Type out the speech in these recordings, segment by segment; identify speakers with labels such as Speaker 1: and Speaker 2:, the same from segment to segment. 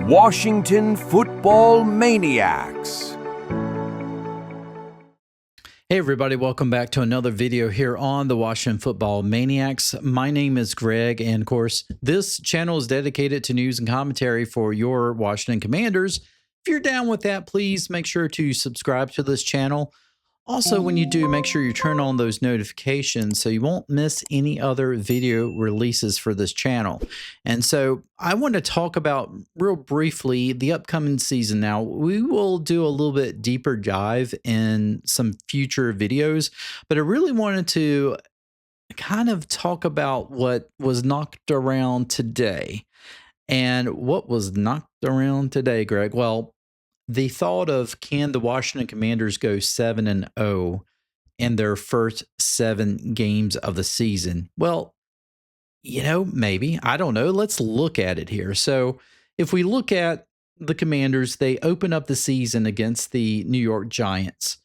Speaker 1: Washington Football Maniacs.
Speaker 2: Hey everybody, welcome back to another video here on the Washington Football Maniacs. My name is Greg, and of course, this channel is dedicated to news and commentary for your Washington Commanders. If you're down with that, please make sure to subscribe to this channel. Also, when you do, make sure you turn on those notifications so you won't miss any other video releases for this channel. And so I want to talk about real briefly the upcoming season. Now, we will do a little bit deeper dive in some future videos, but I really wanted to kind of talk about what was knocked around today. And what was knocked around today, Greg? Well, the thought of, can the Washington Commanders go 7-0 in their first 7 games of the season? Well, maybe. I don't know. Let's look at it here. So if we look at the Commanders, they open up the season against the New York Giants.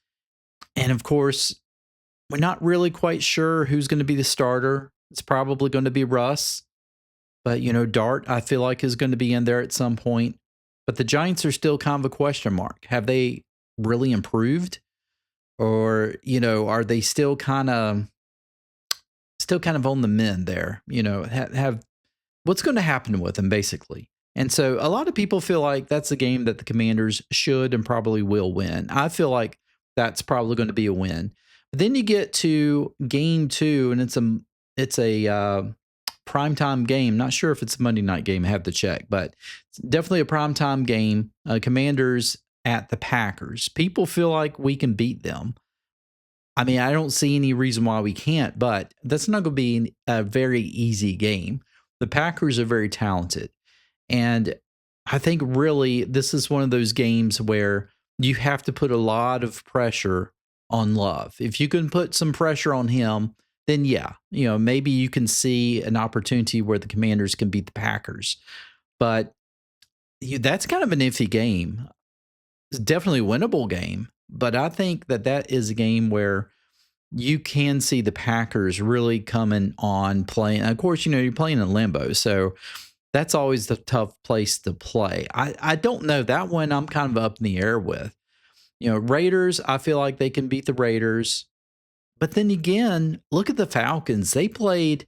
Speaker 2: And of course, we're not really quite sure who's going to be the starter. It's probably going to be Russ. But, Dart, I feel like, is going to be in there at some point. But the Giants are still kind of a question mark. Have they really improved? Or, are they still kind of on the mend there? Have what's going to happen with them, basically? And so a lot of people feel like that's a game that the Commanders should and probably will win. I feel like that's probably going to be a win. But then you get to game 2, and it's a primetime game. Not sure if it's a Monday night game. I have to check, but it's definitely a primetime game. Commanders at the Packers. People feel like we can beat them. I mean, I don't see any reason why we can't, but that's not going to be a very easy game. The Packers are very talented. And I think really this is one of those games where you have to put a lot of pressure on Love. If you can put some pressure on him, then yeah, maybe you can see an opportunity where the Commanders can beat the Packers. But that's kind of an iffy game. It's definitely a winnable game, but I think that is a game where you can see the Packers really coming on playing. Of course, you're playing in Lambeau, so that's always the tough place to play. I don't know. That one I'm kind of up in the air with. Raiders, I feel like they can beat the Raiders. But then again, look at the Falcons. They played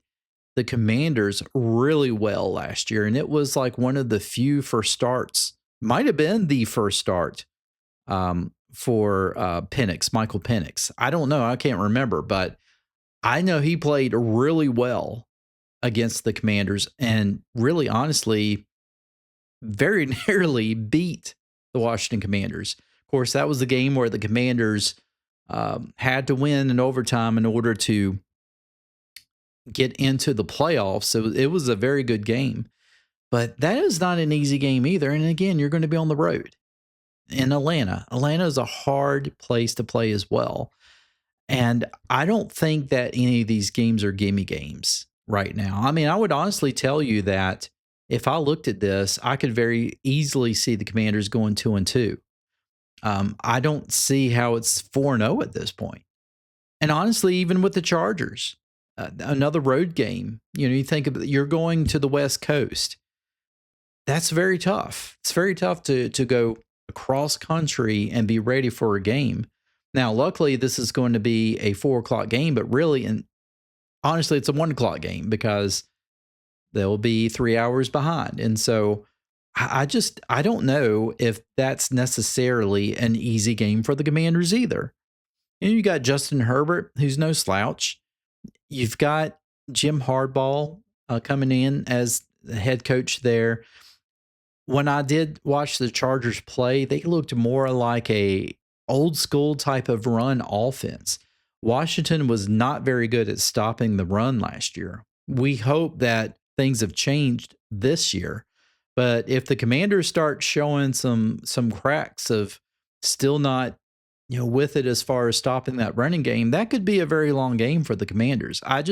Speaker 2: the Commanders really well last year, and it was like one of the few first starts. Might have been the first start for Michael Penix. I don't know. I can't remember, but I know he played really well against the Commanders and really, honestly, very nearly beat the Washington Commanders. Of course, that was the game where the Commanders had to win in overtime in order to get into the playoffs. So it was a very good game. But that is not an easy game either. And again, you're going to be on the road in Atlanta. Atlanta is a hard place to play as well. And I don't think that any of these games are gimme games right now. I mean, I would honestly tell you that if I looked at this, I could very easily see the Commanders going 2-2. I don't see how it's 4-0 at this point. And honestly, even with the Chargers, another road game, you think of, you're going to the West Coast. That's very tough. It's very tough to go across country and be ready for a game. Now, luckily, this is going to be a 4:00 game, but really, and honestly, it's a 1:00 game because they'll be 3 hours behind. And so I don't know if that's necessarily an easy game for the Commanders either. You got Justin Herbert, who's no slouch. You've got Jim Harbaugh coming in as the head coach there. When I did watch the Chargers play, they looked more like a old school type of run offense. Washington was not very good at stopping the run last year. We hope that things have changed this year. But if the Commanders start showing some cracks of still not, with it as far as stopping that running game, that could be a very long game for the Commanders. I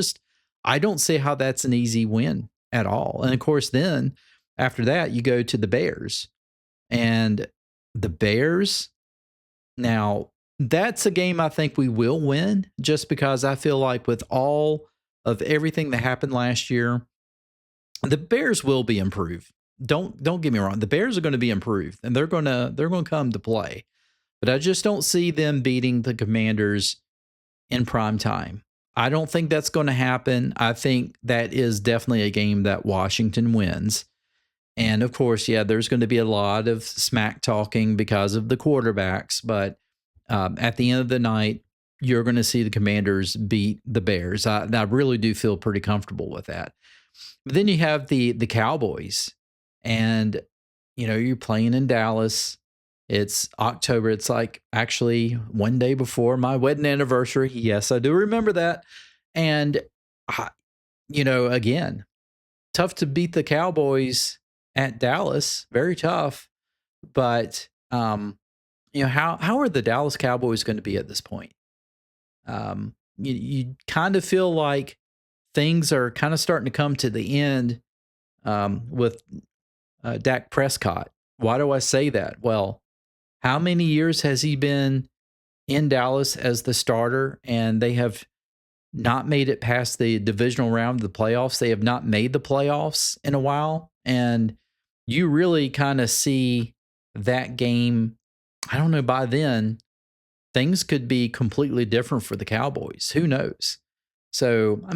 Speaker 2: don't see how that's an easy win at all. And of course, then after that, you go to the Bears. And the Bears, now that's a game I think we will win, just because I feel like with all of everything that happened last year, the Bears will be improved. don't get me wrong. The Bears are going to be improved, and they're going to come to play. But I just don't see them beating the Commanders in prime time. I don't think that's going to happen. I think that is definitely a game that Washington wins. And of course, yeah, there's going to be a lot of smack talking because of the quarterbacks. But at the end of the night, you're going to see the Commanders beat the Bears. I really do feel pretty comfortable with that. But then you have the Cowboys, and you're playing in Dallas. It's October. It's like actually one day before my wedding anniversary. Yes, I do remember that. And again, tough to beat the Cowboys at Dallas. Very tough. But how are the Dallas Cowboys going to be at this point? You kind of feel like things are kind of starting to come to the end with Dak Prescott. Why do I say that? Well, how many years has he been in Dallas as the starter, and they have not made it past the divisional round of the playoffs? They have not made the playoffs in a while, and you really kind of see that game. I don't know, by then, things could be completely different for the Cowboys. Who knows? So,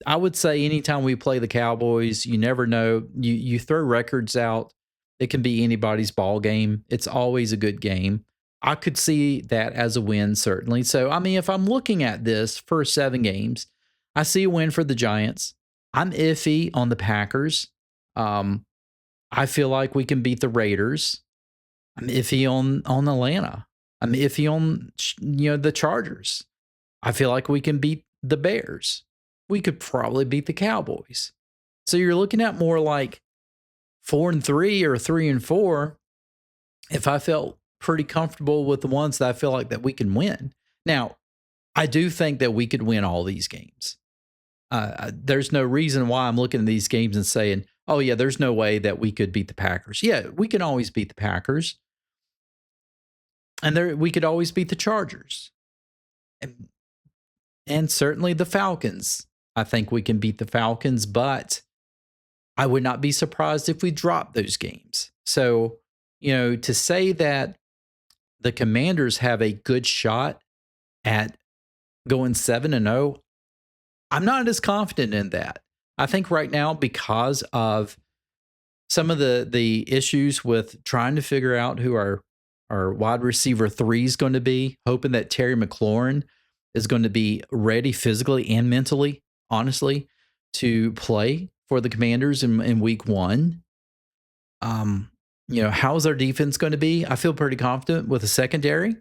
Speaker 2: I would say anytime we play the Cowboys, you never know. You throw records out. It can be anybody's ball game. It's always a good game. I could see that as a win, certainly. So, if I'm looking at this for 7 games, I see a win for the Giants. I'm iffy on the Packers. I feel like we can beat the Raiders. I'm iffy on Atlanta. I'm iffy on the Chargers. I feel like we can beat the Bears. We could probably beat the Cowboys. So you're looking at more like 4-3 or 3-4. If I felt pretty comfortable with the ones that I feel like that we can win. Now, I do think that we could win all these games. There's no reason why I'm looking at these games and saying, oh yeah, there's no way that we could beat the Packers. Yeah, we can always beat the Packers. And we could always beat the Chargers. And certainly the Falcons. I think we can beat the Falcons, but I would not be surprised if we drop those games. So, to say that the Commanders have a good shot at going 7-0, I'm not as confident in that. I think right now, because of some of the issues with trying to figure out who our wide receiver 3 is going to be, hoping that Terry McLaurin is going to be ready physically and mentally, honestly, to play for the Commanders in week 1. How's our defense going to be? I feel pretty confident with the secondary,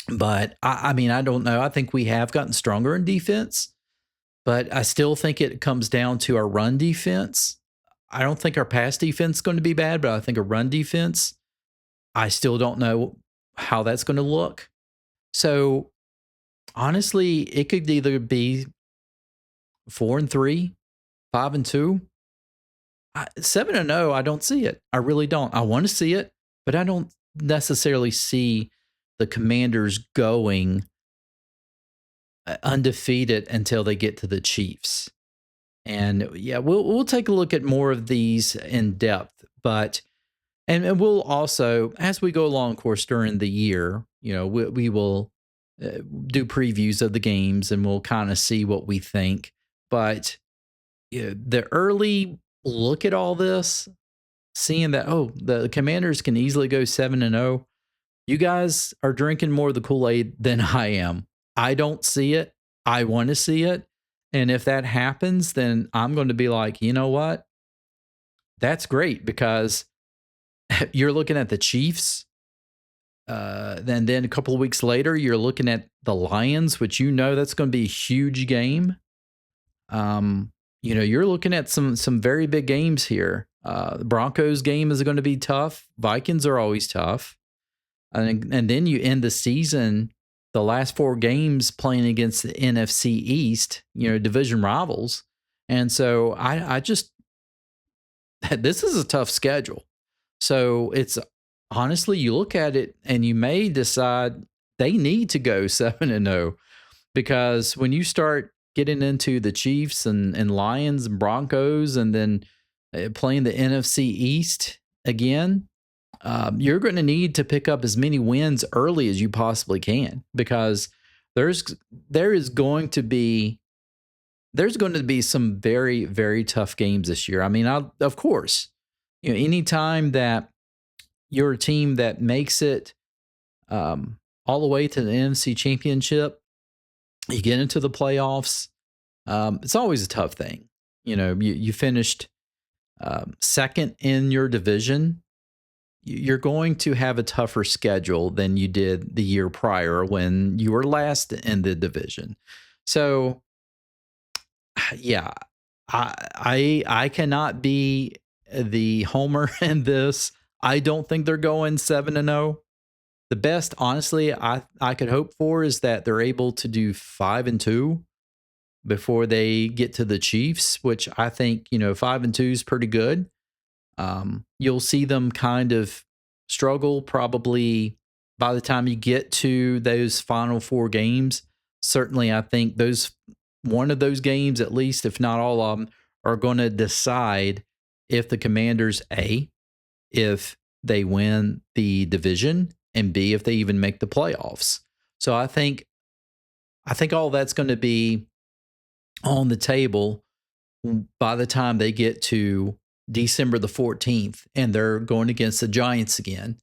Speaker 2: but I don't know. I think we have gotten stronger in defense, but I still think it comes down to our run defense. I don't think our pass defense is going to be bad, but I think a run defense, I still don't know how that's going to look. So honestly, it could either be 4-3, 5-2. 7-0, I don't see it. I really don't. I want to see it, but I don't necessarily see the Commanders going undefeated until they get to the Chiefs. And yeah, we'll take a look at more of these in depth, but and we'll also, as we go along, of course, during the year, we will do previews of the games and we'll kind of see what we think. But the early look at all this, seeing that, the Commanders can easily go 7-0. You guys are drinking more of the Kool-Aid than I am. I don't see it. I want to see it. And if that happens, then I'm going to be like, you know what? That's great, because you're looking at the Chiefs. Then a couple of weeks later, you're looking at the Lions, which that's going to be a huge game. You're looking at some very big games here. The Broncos game is going to be tough. Vikings are always tough. And then you end the season, the last 4 games playing against the NFC East, division rivals. And so I just, this is a tough schedule. So it's honestly, you look at it and you may decide they need to go 7-0, because when you start getting into the Chiefs and Lions and Broncos, and then playing the NFC East again, you're going to need to pick up as many wins early as you possibly can, because there's going to be some very, very tough games this year. I mean, of course, anytime that you're a team that makes it all the way to the NFC Championship, you get into the playoffs, it's always a tough thing. You finished second in your division. You're going to have a tougher schedule than you did the year prior when you were last in the division. So, yeah, I cannot be the homer in this. I don't think they're going 7-0. The best, honestly, I could hope for is that they're able to do 5-2 before they get to the Chiefs, which I think, 5-2 is pretty good. You'll see them kind of struggle probably by the time you get to those final 4 games. Certainly, I think one of those games, at least, if not all of them, are going to decide if the Commanders, A, if they win the division, and B, if they even make the playoffs. So I think all that's going to be on the table by the time they get to December the 14th and they're going against the Giants again.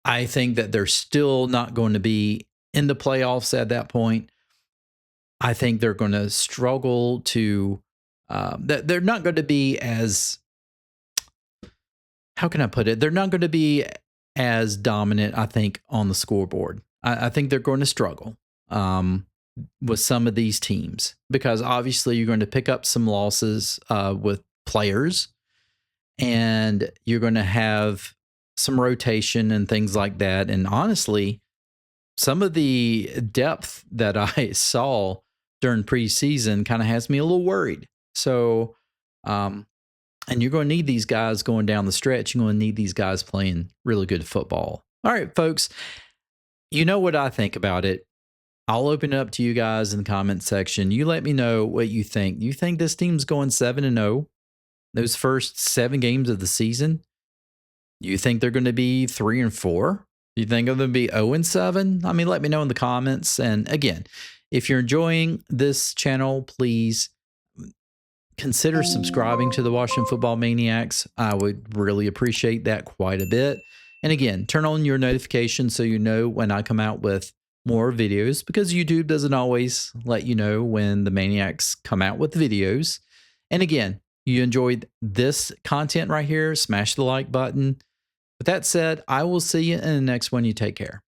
Speaker 2: I think that they're still not going to be in the playoffs at that point. I think they're going to struggle to, they're not going to be as, how can I put it? They're not going to be as dominant, I think, on the scoreboard. I think they're going to struggle with some of these teams, because obviously you're going to pick up some losses with players, and you're going to have some rotation and things like that. And honestly, some of the depth that I saw during preseason kind of has me a little worried. So, and you're going to need these guys going down the stretch. You're going to need these guys playing really good football. All right, folks, you know what I think about it. I'll open it up to you guys in the comment section. You let me know what you think. You think this team's going 7-0 those first 7 games of the season? You think they're going to be 3-4? You think they're going to be 0-7? I mean, let me know in the comments. And again, if you're enjoying this channel, please consider subscribing to the Washington Football Maniacs. I would really appreciate that quite a bit. And again, turn on your notifications so you know when I come out with more videos, because YouTube doesn't always let you know when the Maniacs come out with videos. And again, you enjoyed this content right here, smash the like button. With that said, I will see you in the next one. You take care.